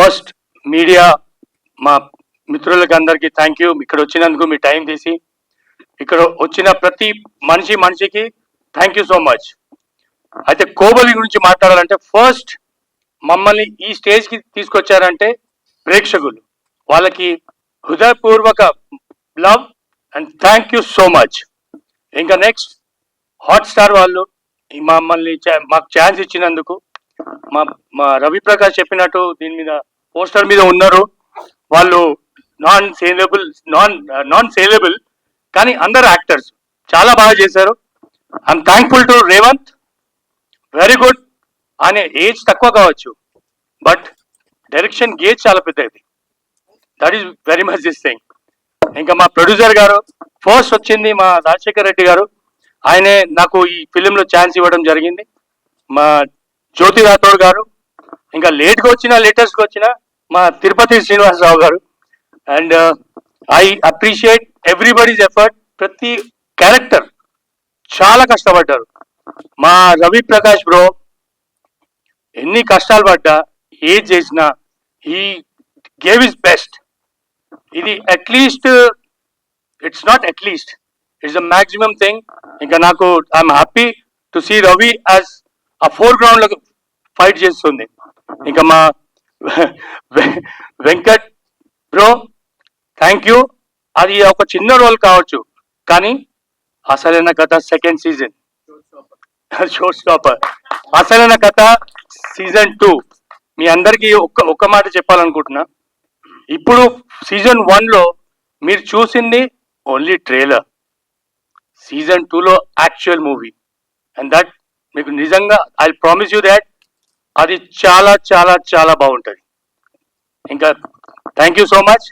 First media మా మిత్రులకి అందరికీ థ్యాంక్ యూ. ఇక్కడ వచ్చినందుకు మీ టైం తీసి ఇక్కడ వచ్చిన ప్రతి మనిషికి థ్యాంక్ యూ సో మచ్. అయితే కోబలి గురించి మాట్లాడాలంటే ఫస్ట్ మమ్మల్ని ఈ స్టేజ్కి తీసుకొచ్చారంటే ప్రేక్షకులు, వాళ్ళకి హృదయపూర్వక love and thank you so much. ఇంకా నెక్స్ట్ హాట్స్టార్ వాళ్ళు మమ్మల్ని మాకు ఛాన్స్ ఇచ్చినందుకు, మా రవి ప్రకాష్ చెప్పినట్టు దీని మీద పోస్టర్ మీద ఉన్నారు వాళ్ళు నాన్ సేలబుల్ కానీ అందరు యాక్టర్స్ చాలా బాగా చేశారు. I'm thankful to Revanth, very good. ఆయన ఏజ్ తక్కువ కావచ్చు బట్ డైరెక్షన్ గేజ్ చాలా పెద్దది. That is very much this thing. ఇంకా మా ప్రొడ్యూసర్ గారు ఫస్ట్ వచ్చింది మా రాజశేఖర్ రెడ్డి గారు, ఆయనే నాకు ఈ ఫిలింలో ఛాన్స్ ఇవ్వడం జరిగింది. మా జ్యోతి రాథోడ్ గారు, ఇంకా లేటెస్ట్గా వచ్చిన మా తిరుపతి శ్రీనివాసరావు గారు. And I appreciate everybody's effort. ప్రతి క్యారెక్టర్ చాలా కష్టపడ్డారు. మా రవి ప్రకాష్ బ్రో ఎన్ని కష్టాలు పడ్డా ఏది చేసినా హీ గేవ్ హిస్ బెస్ట్. ఇది at least it's not at least, it's the maximum thing. ఇంకా నాకు I'm happy to see Ravi as a foreground లో ఫైట్ చేస్తుంది. ఇంకా మా వెంకట్ బ్రో థ్యాంక్ యూ. అది ఒక చిన్న రోల్ కావచ్చు కానీ అసలైన కథ సెకండ్ సీజన్ షో స్టాపర్, అసలైన కథ సీజన్ 2. మీ అందరికీ ఒక్క మాట చెప్పాలనుకుంటున్నా, ఇప్పుడు సీజన్ 1లో మీరు చూసింది ఓన్లీ ట్రైలర్, సీజన్ 2లో యాక్చువల్ మూవీ. అండ్ దట్ మీకు నిజంగా ఐ ప్రామిస్ యూ దాట్ అది చాలా చాలా చాలా బాగుంటుంది. ఇంకా థ్యాంక్ యూ సో మచ్.